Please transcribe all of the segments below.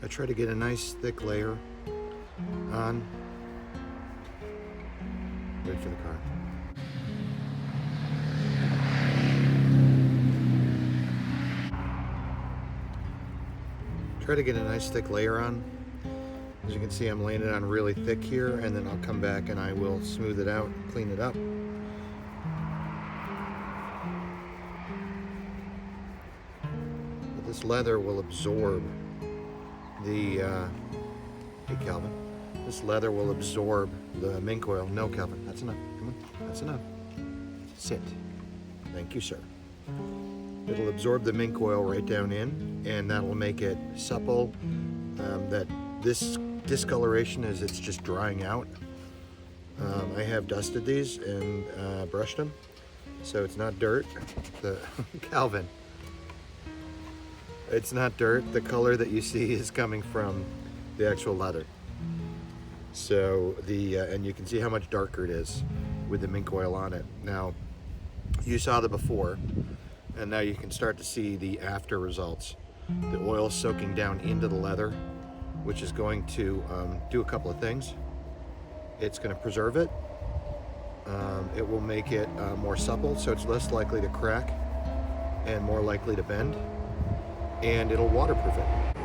I try to get a nice thick layer on. Wait for the car. Try to get a nice thick layer on. As you can see, I'm laying it on really thick here, and then I'll come back and I will smooth it out, clean it up. But this leather will absorb the, hey Calvin, this leather will absorb the mink oil. No, Calvin, that's enough. Come on, that's enough. Sit. Thank you, sir. It'll absorb the mink oil right down in, and that will make it supple. That this discoloration is it's just drying out. I have dusted these and brushed them, so it's not dirt. Calvin, it's not dirt. The color that you see is coming from the actual leather. So and you can see how much darker it is with the mink oil on it. Now, you saw the before, and now you can start to see the after results. The oil soaking down into the leather, which is going to do a couple of things. It's going to preserve it. It will make it more supple, so it's less likely to crack and more likely to bend. And it'll waterproof it.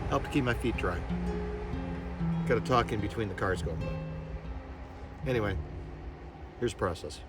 Help to keep my feet dry. Got to talk in between the cars going by. Anyway, here's the process.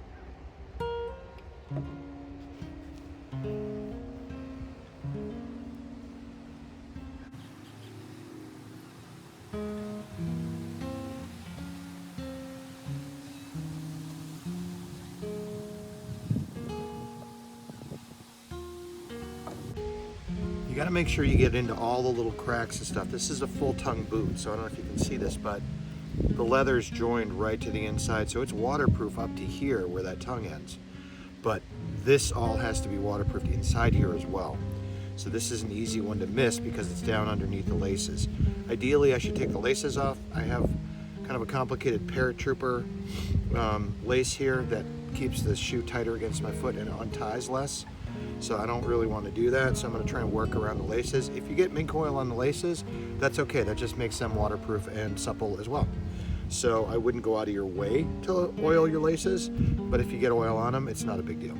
You got to make sure you get into all the little cracks and stuff. This is a full tongue boot, so I don't know if you can see this, but the leather's joined right to the inside, so it's waterproof up to here where that tongue ends. But this all has to be waterproofed inside here as well. So this is an easy one to miss because it's down underneath the laces. Ideally, I should take the laces off. I have kind of a complicated paratrooper lace here that keeps the shoe tighter against my foot and unties less. So I don't really want to do that, so I'm going to try and work around the laces. If you get mink oil on the laces, that's okay. That just makes them waterproof and supple as well. So I wouldn't go out of your way to oil your laces, but if you get oil on them, it's not a big deal.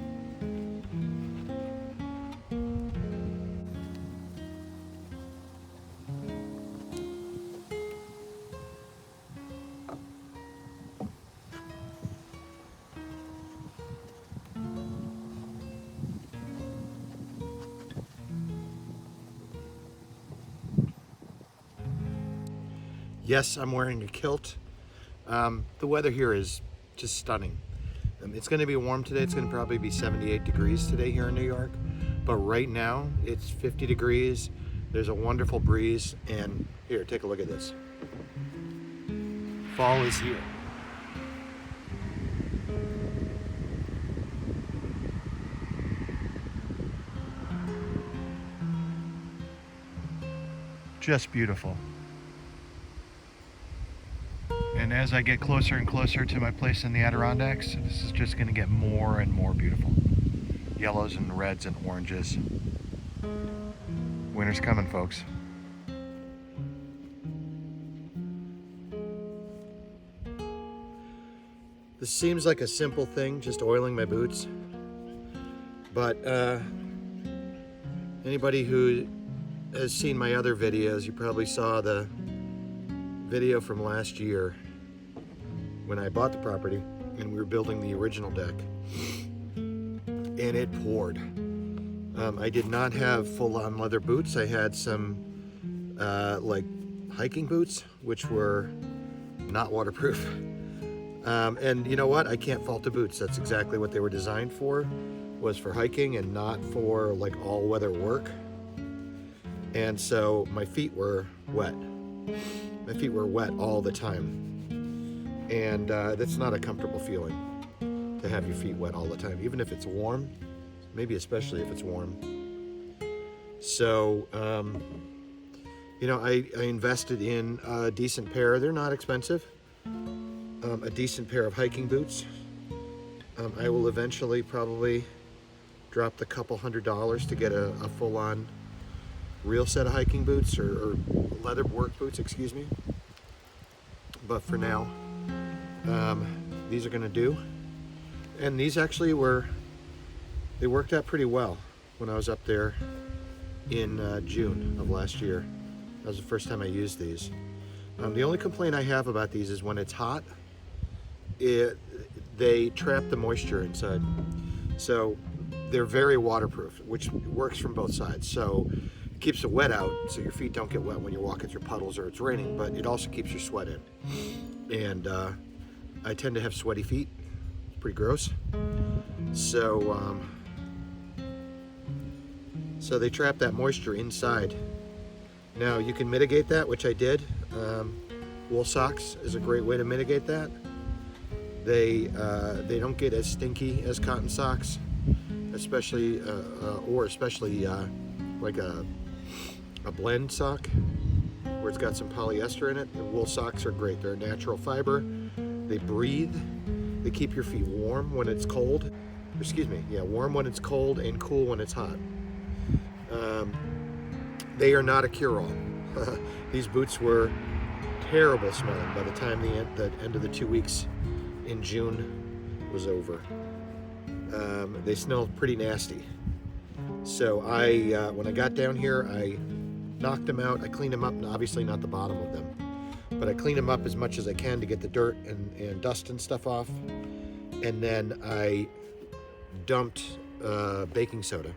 Yes, I'm wearing a kilt. The weather here is just stunning. It's going to be warm today. It's going to probably be 78 degrees today here in New York. But right now, it's 50 degrees. There's a wonderful breeze. And here, take a look at this. Fall is here. Just beautiful. And as I get closer and closer to my place in the Adirondacks, this is just going to get more and more beautiful. Yellows and reds and oranges. Winter's coming, folks. This seems like a simple thing, just oiling my boots. But anybody who has seen my other videos, you probably saw the video from last year when I bought the property and we were building the original deck, and it poured. I did not have full-on leather boots. I had some like hiking boots, which were not waterproof. And you know what? I can't fault the boots. That's exactly what they were designed for, was for hiking and not for like all-weather work. And so my feet were wet. My feet were wet all the time. And that's not a comfortable feeling to have your feet wet all the time, even if it's warm, maybe especially if it's warm. So, you know, I invested in a decent pair. They're not expensive. A decent pair of hiking boots. I will eventually probably drop the couple $100s to get a full-on real set of hiking boots, or leather work boots, excuse me. But for now, these are gonna do. And these actually they worked out pretty well when I was up there in June of last year. That was the first time I used these. The only complaint I have about these is when it's hot, they trap the moisture inside. So they're very waterproof, which works from both sides. So it keeps it wet out, so your feet don't get wet when you're walking through puddles or it's raining, but it also keeps your sweat in. And I tend to have sweaty feet. It's pretty gross. So, so they trap that moisture inside. Now you can mitigate that, which I did. Wool socks is a great way to mitigate that. They don't get as stinky as cotton socks, especially like a blend sock where it's got some polyester in it. The wool socks are great. They're a natural fiber. They breathe. They keep your feet warm when it's cold. Warm when it's cold and cool when it's hot. They are not a cure-all. These boots were terrible smelling by the time the end of the 2 weeks in June was over. They smelled pretty nasty. So when I got down here, I knocked them out. I cleaned them up, obviously not the bottom of them, but I cleaned them up as much as I can to get the dirt and dust and stuff off. And then I dumped baking soda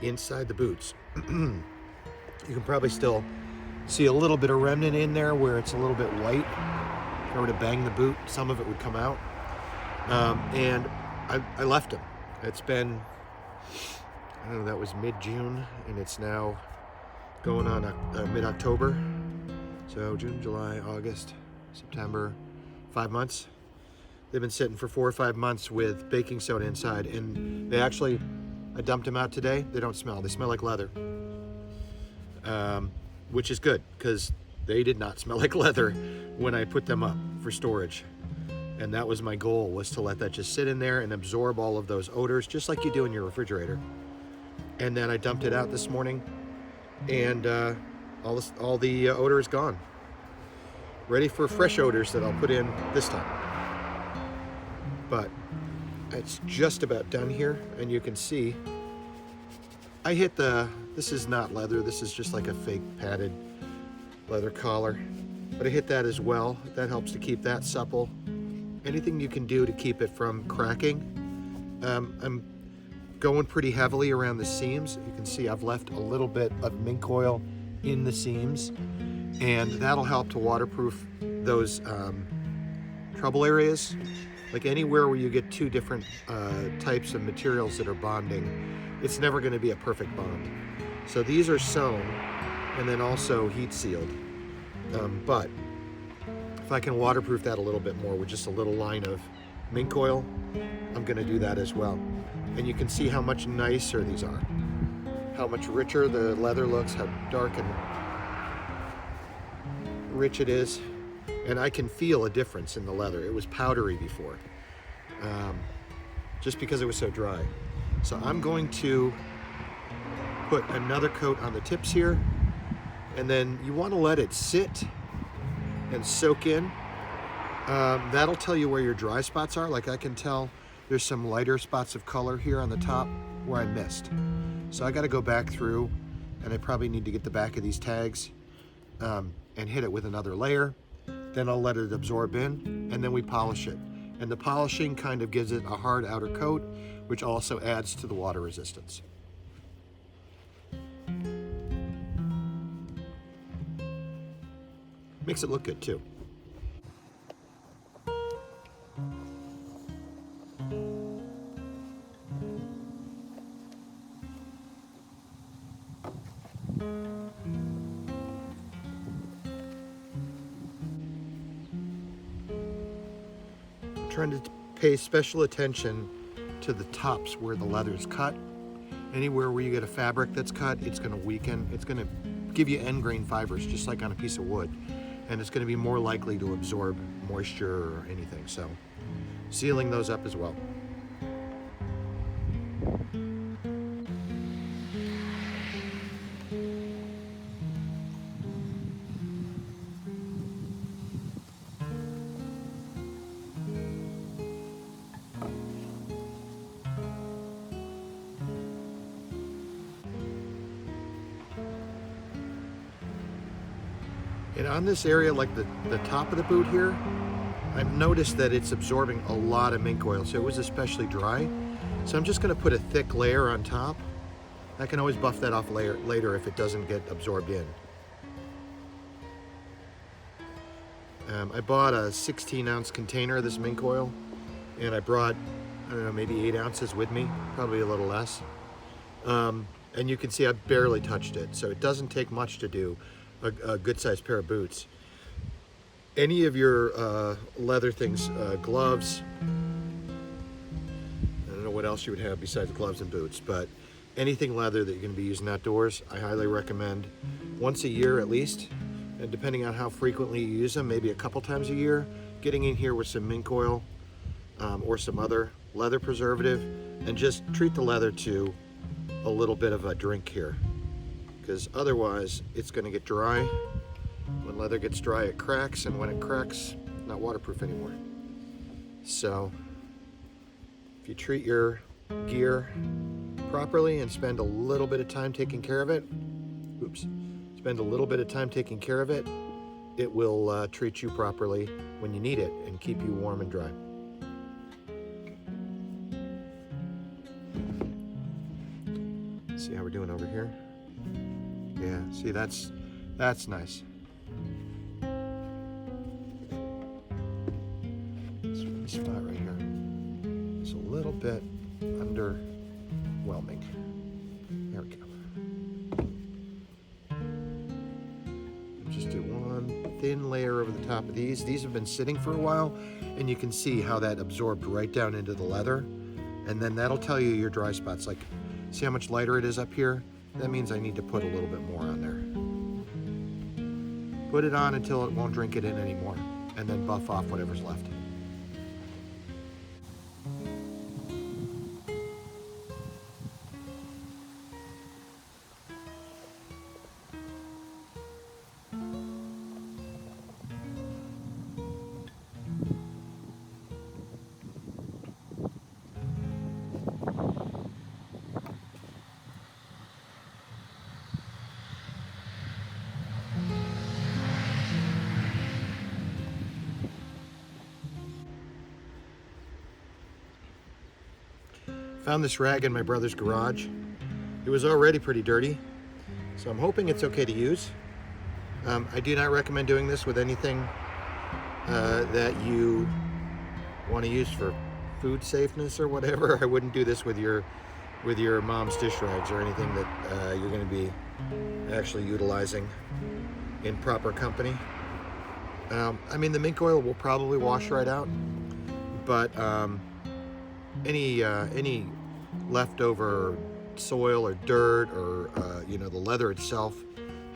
inside the boots. You can probably still see a little bit of remnant in there where it's a little bit white. If I were to bang the boot, some of it would come out. And I left them. It's been, I don't know, that was mid-June, and it's now going on mid-October. So June, July, August, September, 5 months. They've been sitting for 4 or 5 months with baking soda inside, and I dumped them out today. They don't smell. They smell like leather, which is good because they did not smell like leather when I put them up for storage. And that was my goal, was to let that just sit in there and absorb all of those odors, just like you do in your refrigerator. And then I dumped it out this morning, and all the odor is gone. Ready for fresh odors that I'll put in this time. But it's just about done here, and you can see I hit this is not leather, this is just like a fake padded leather collar, but I hit that as well. That helps to keep that supple. Anything you can do to keep it from cracking. I'm going pretty heavily around the seams. You can see I've left a little bit of mink oil in the seams, and that'll help to waterproof those trouble areas. Like anywhere where you get two different types of materials that are bonding, it's never going to be a perfect bond. So these are sewn and then also heat sealed. But if I can waterproof that a little bit more with just a little line of mink oil, I'm going to do that as well. And you can see how much nicer these are, how much richer the leather looks, how dark and rich it is. And I can feel a difference in the leather. It was powdery before, just because it was so dry. So I'm going to put another coat on the tips here, and then you want to let it sit and soak in. That'll tell you where your dry spots are. Like I can tell there's some lighter spots of color here on the top where I missed. So I got to go back through, and I probably need to get the back of these tags and hit it with another layer. Then I'll let it absorb in, and then we polish it. And the polishing kind of gives it a hard outer coat, which also adds to the water resistance. Makes it look good too. Trying to pay special attention to the tops where the leather is cut. Anywhere where you get a fabric that's cut, it's going to weaken. It's going to give you end grain fibers, just like on a piece of wood, and it's going to be more likely to absorb moisture or anything. So sealing those up as well. And on this area, like the top of the boot here, I've noticed that it's absorbing a lot of mink oil, so it was especially dry. So I'm just gonna put a thick layer on top. I can always buff that off later if it doesn't get absorbed in. I bought a 16-ounce container of this mink oil, and I brought, I don't know, maybe 8 ounces with me, probably a little less. And you can see I barely touched it, so it doesn't take much to do a good-sized pair of boots. Any of your leather things, gloves, I don't know what else you would have besides gloves and boots, but anything leather that you're going to be using outdoors, I highly recommend once a year at least, and depending on how frequently you use them, maybe a couple times a year, getting in here with some mink oil or some other leather preservative, and just treat the leather to a little bit of a drink here, because otherwise it's going to get dry. When leather gets dry, it cracks, and when it cracks, it's not waterproof anymore. So if you treat your gear properly and spend a little bit of time taking care of it, spend a little bit of time taking care of it, it will treat you properly when you need it and keep you warm and dry. See how we're doing over here? Yeah, see, that's nice. This spot right here is a little bit underwhelming. There we go. Just do one thin layer over the top of these. These have been sitting for a while, and you can see how that absorbed right down into the leather. And then that'll tell you your dry spots. Like, see how much lighter it is up here? That means I need to put a little bit more on there. Put it on until it won't drink it in anymore, and then buff off whatever's left. Found this rag in my brother's garage. It was already pretty dirty, so I'm hoping it's okay to use. I do not recommend doing this with anything that you want to use for food safeness or whatever. I wouldn't do this with your mom's dish rags or anything that you're going to be actually utilizing in proper company. I mean, the mink oil will probably wash right out, but any leftover soil or dirt or the leather itself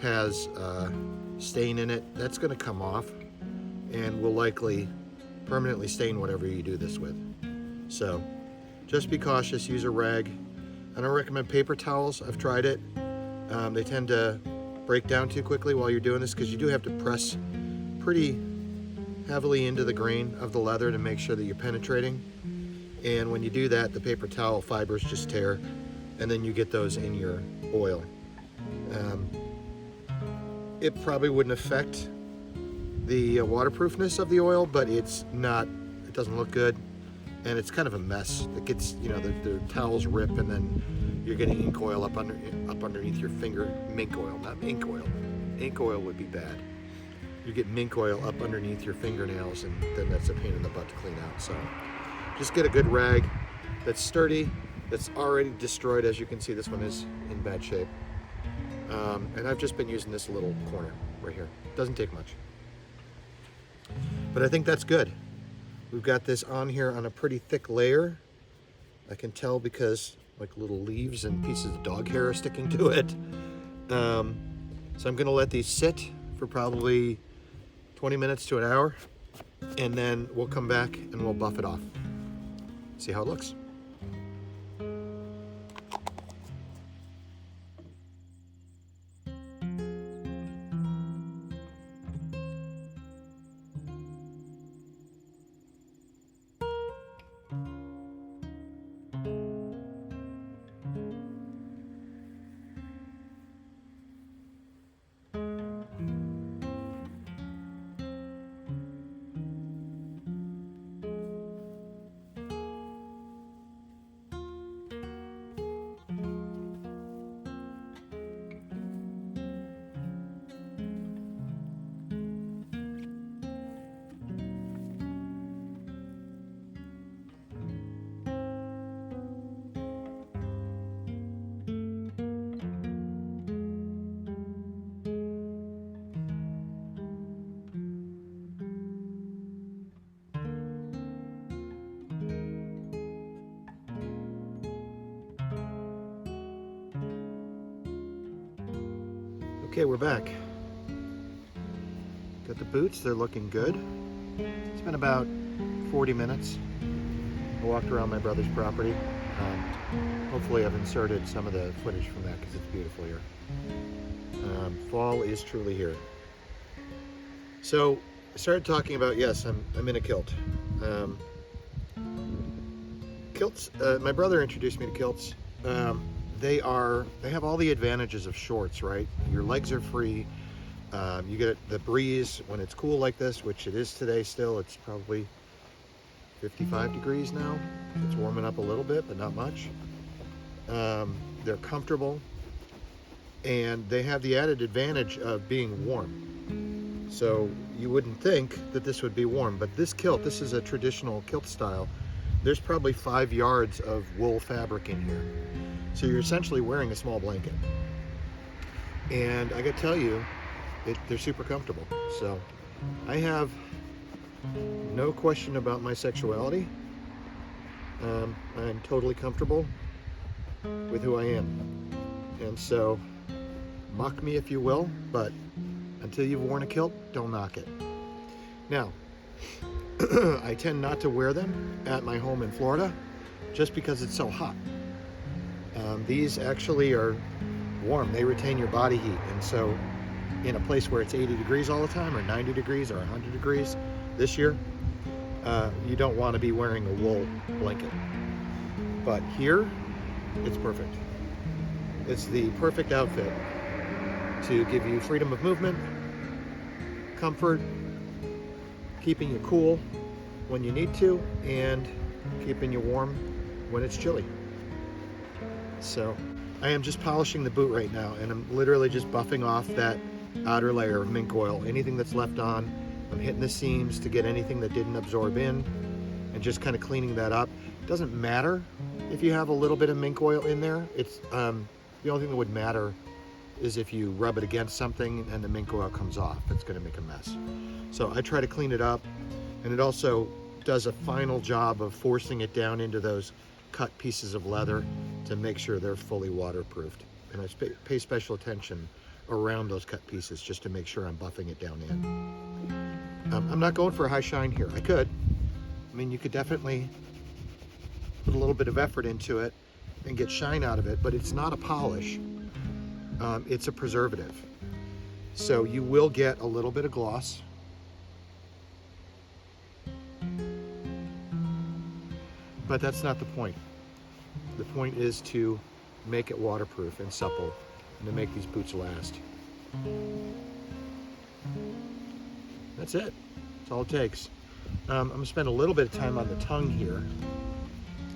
has stain in it, that's going to come off and will likely permanently stain whatever you do this with. So just be cautious, use a rag. I don't recommend paper towels. I've tried it. They tend to break down too quickly while you're doing this, because you do have to press pretty heavily into the grain of the leather to make sure that you're penetrating. And when you do that, the paper towel fibers just tear, and then you get those in your oil. It probably wouldn't affect the waterproofness of the oil, but it doesn't look good, and it's kind of a mess. It gets, the towels rip, and then you're getting ink oil up underneath your finger. Mink oil, not ink oil. Ink oil would be bad. You get mink oil up underneath your fingernails, and then that's a pain in the butt to clean out. So just get a good rag that's sturdy, that's already destroyed. As you can see, this one is in bad shape. And I've just been using this little corner right here. Doesn't take much. But I think that's good. We've got this on here on a pretty thick layer. I can tell because like little leaves and pieces of dog hair are sticking to it. So I'm gonna let these sit for probably 20 minutes to an hour, and then we'll come back and we'll buff it off. See how it looks. Okay, we're back. Got the boots, they're looking good. It's been about 40 minutes. I walked around my brother's property. Hopefully I've inserted some of the footage from that because it's beautiful here. Fall is truly here. So I started talking about, yes, I'm in a kilt. Kilts, my brother introduced me to kilts. They have all the advantages of shorts, right? Your legs are free. You get the breeze when it's cool like this, which it is today still. It's probably 55 degrees now. It's warming up a little bit, but not much. They're comfortable, and they have the added advantage of being warm. So you wouldn't think that this would be warm, but this kilt, this is a traditional kilt style. There's probably 5 yards of wool fabric in here. So you're essentially wearing a small blanket. And I gotta tell you, they're super comfortable. So I have no question about my sexuality. I'm totally comfortable with who I am. And so mock me if you will, but until you've worn a kilt, don't knock it. Now, I tend not to wear them at my home in Florida just because it's so hot. These actually are warm. They retain your body heat. And so in a place where it's 80 degrees all the time, or 90 degrees, or 100 degrees this year, you don't want to be wearing a wool blanket. But here, it's perfect. It's the perfect outfit to give you freedom of movement, comfort, keeping you cool when you need to, and keeping you warm when it's chilly. So I am just polishing the boot right now, and I'm literally just buffing off that outer layer of mink oil. Anything that's left on, I'm hitting the seams to get anything that didn't absorb in, and just kind of cleaning that up. It doesn't matter if you have a little bit of mink oil in there. It's the only thing that would matter is if you rub it against something and the mink oil comes off. It's going to make a mess. So I try to clean it up, and it also does a final job of forcing it down into those cut pieces of leather to make sure they're fully waterproofed. And I pay special attention around those cut pieces just to make sure I'm buffing it down in. I'm not going for a high shine here. I could. I mean, you could definitely put a little bit of effort into it and get shine out of it, but it's not a polish. It's a preservative. So you will get a little bit of gloss. But that's not the point. The point is to make it waterproof and supple and to make these boots last. That's it. That's all it takes. I'm gonna spend a little bit of time on the tongue here.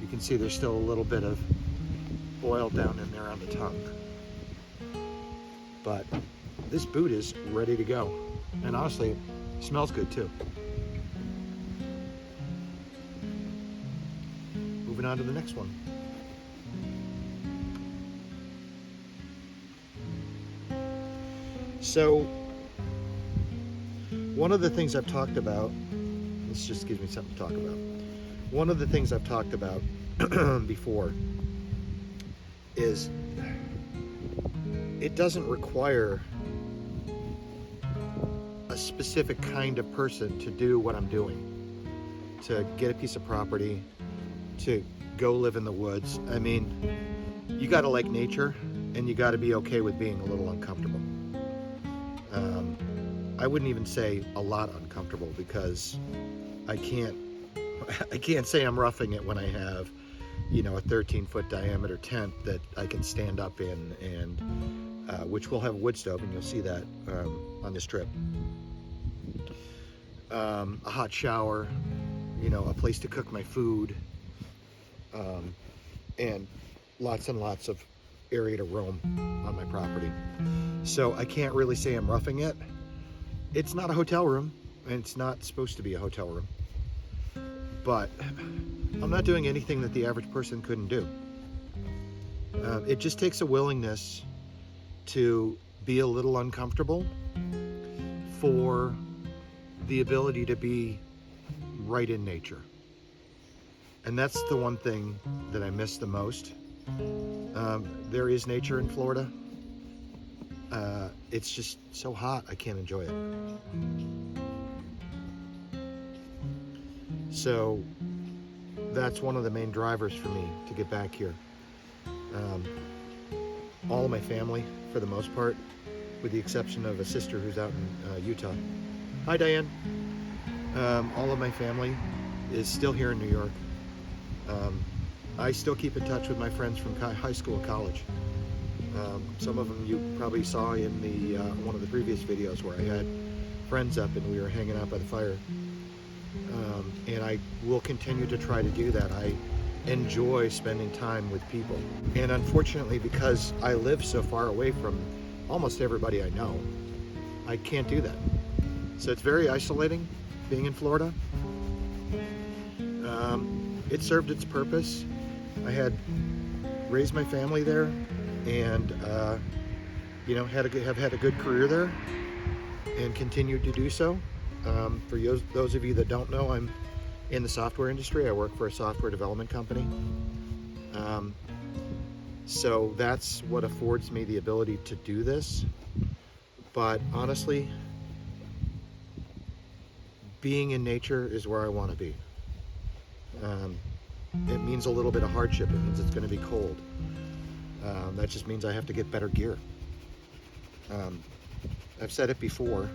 You can see there's still a little bit of oil down in there on the tongue. But this boot is ready to go. And honestly, it smells good too. Moving on to the next one. So, one of the things I've talked about, this just gives me something to talk about. One of the things I've talked about before is it doesn't require a specific kind of person to do what I'm doing. To get a piece of property, to go live in the woods. I mean, you gotta like nature, and you gotta be okay with being a little uncomfortable. I wouldn't even say a lot uncomfortable, because I can't say I'm roughing it when I have, a 13-foot diameter tent that I can stand up in, and which will have a wood stove, and you'll see that on this trip. A hot shower, a place to cook my food, and lots of area to roam on my property. So I can't really say I'm roughing it. It's not a hotel room, and it's not supposed to be a hotel room. But I'm not doing anything that the average person couldn't do. It just takes a willingness to be a little uncomfortable for the ability to be right in nature. And that's the one thing that I miss the most. There is nature in Florida. it's just so hot, I can't enjoy it. So that's one of the main drivers for me to get back here. All of my family, for the most part, with the exception of a sister who's out in Utah. Hi, Diane. All of my family is still here in New York. I still keep in touch with my friends from high school and college. Some of them you probably saw in the one of the previous videos where I had friends up and we were hanging out by the fire. And I will continue to try to do that. I enjoy spending time with people. And unfortunately, because I live so far away from almost everybody I know, I can't do that. So it's very isolating being in Florida. It served its purpose. I had raised my family there, and have had a good career there, and continued to do so. For those of you that don't know, I'm in the software industry. I work for a software development company. So that's what affords me the ability to do this. But honestly, being in nature is where I want to be. It means a little bit of hardship. It means it's going to be cold. That just means I have to get better gear. I've said it before,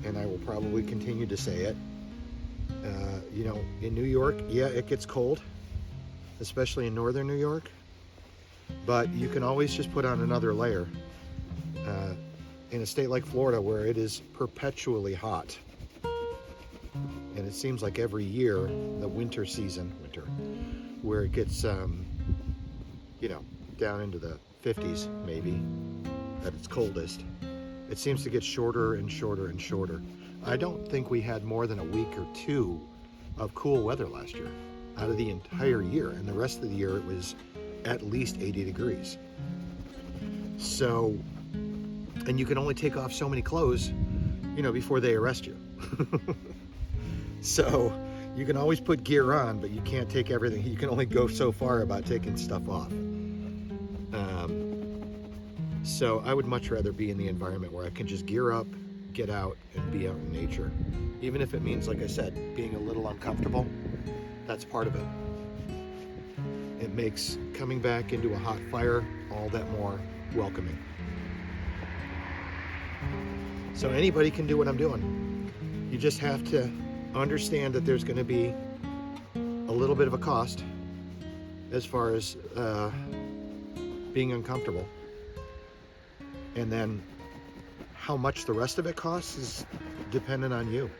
and I will probably continue to say it. In New York, yeah, it gets cold, especially in northern New York, but you can always just put on another layer. In a state like Florida, where it is perpetually hot, and it seems like every year, the winter season, where it gets, down into the 50s maybe, at its coldest, it seems to get shorter and shorter and shorter. I don't think we had more than a week or two of cool weather last year out of the entire year, and the rest of the year it was at least 80 degrees. So, and you can only take off so many clothes, before they arrest you. So you can always put gear on, but you can't take everything. You can only go so far about taking stuff off. So I would much rather be in the environment where I can just gear up, get out, and be out in nature. Even if it means, like I said, being a little uncomfortable, that's part of it. It makes coming back into a hot fire all that more welcoming. So anybody can do what I'm doing. You just have to understand that there's going to be a little bit of a cost as far as being uncomfortable. And then how much the rest of it costs is dependent on you.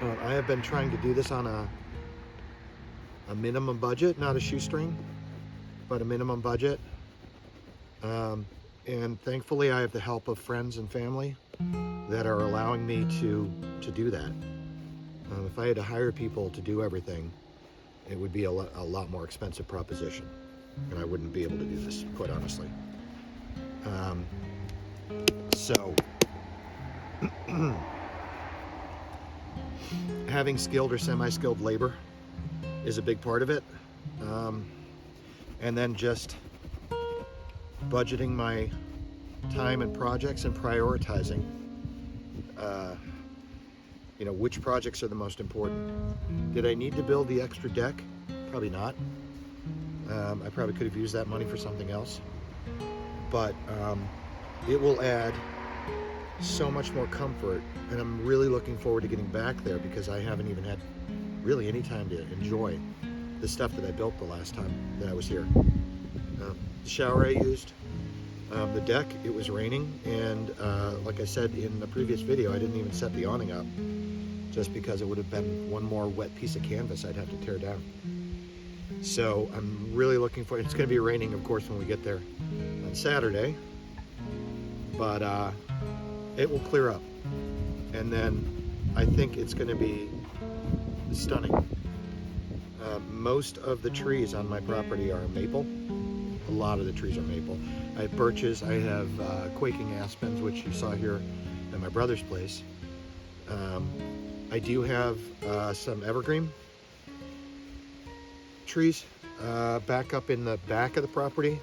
I have been trying to do this on a minimum budget, not a shoestring, but a minimum budget. And thankfully I have the help of friends and family that are allowing me to do that. If I had to hire people to do everything, it would be a lot more expensive proposition, and I wouldn't be able to do this, quite honestly. So having skilled or semi-skilled labor is a big part of it. And then just budgeting my time and projects and prioritizing which projects are the most important. Did I need to build the extra deck? Probably not. I probably could have used that money for something else, but it will add so much more comfort, and I'm really looking forward to getting back there because I haven't even had really any time to enjoy the stuff that I built the last time that I was here. The shower I used, the deck, it was raining, and like I said in the previous video, I didn't even set the awning up just because it would have been one more wet piece of canvas I'd have to tear down. So I'm really looking forward. It's going to be raining, of course, when we get there on Saturday, but it will clear up, and then I think it's going to be stunning. Most of the trees on my property are maple. A lot of the trees are maple. I have birches, I have quaking aspens, which you saw here at my brother's place. I do have some evergreen trees back up in the back of the property.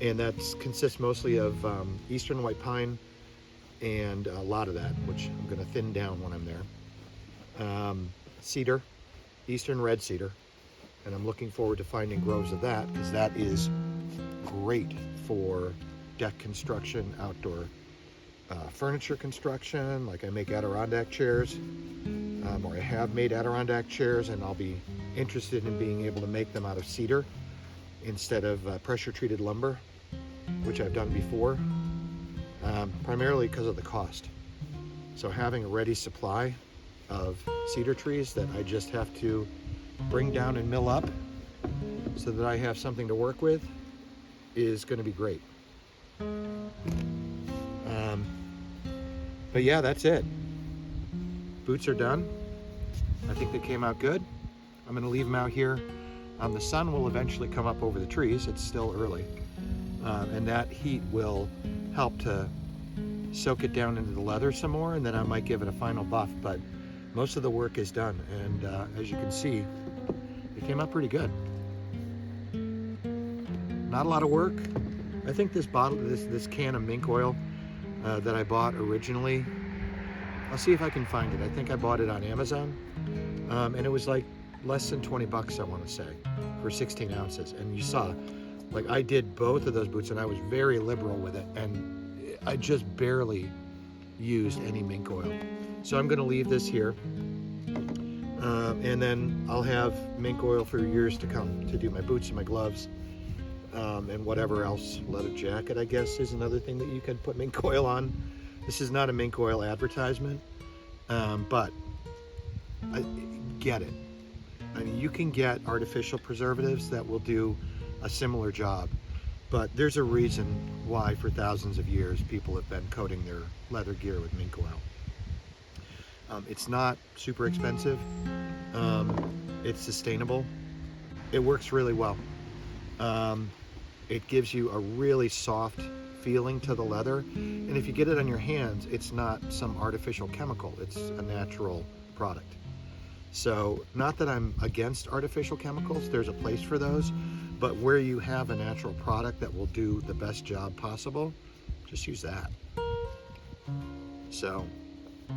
And that consists mostly of eastern white pine and a lot of that, which I'm going to thin down when I'm there. Cedar, eastern red cedar, and I'm looking forward to finding groves of that because that is great for deck construction, outdoor furniture construction. Like I make Adirondack chairs, or I have made Adirondack chairs, and I'll be interested in being able to make them out of cedar instead of pressure treated lumber, which I've done before, primarily because of the cost. So having a ready supply of cedar trees that I just have to bring down and mill up so that I have something to work with is going to be great. But yeah, that's it. Boots are done. I think they came out good. I'm going to leave them out here. The sun will eventually come up over the trees. It's still early. And that heat will help to soak it down into the leather some more, and then I might give it a final buff. But most of the work is done, and as you can see, it came out pretty good. Not a lot of work. I think this bottle, this can of mink oil that I bought originally, I'll see if I can find it. I think I bought it on Amazon, and it was like less than 20 bucks, I want to say, for 16 ounces. And you saw, like, I did both of those boots, and I was very liberal with it, and I just barely used any mink oil. So I'm going to leave this here, and then I'll have mink oil for years to come to do my boots and my gloves, and whatever else. Leather jacket, I guess, is another thing that you can put mink oil on. This is not a mink oil advertisement, but I get it. I mean, you can get artificial preservatives that will do a similar job, but there's a reason why for thousands of years people have been coating their leather gear with mink oil. It's not super expensive. It's sustainable. It works really well. It gives you a really soft feeling to the leather, and if you get it on your hands, it's not some artificial chemical. It's a natural product. So, not that I'm against artificial chemicals, there's a place for those, but where you have a natural product that will do the best job possible, just use that. So,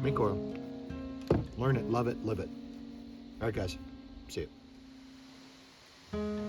mink oil. Learn it, love it, live it. All right, guys. See you.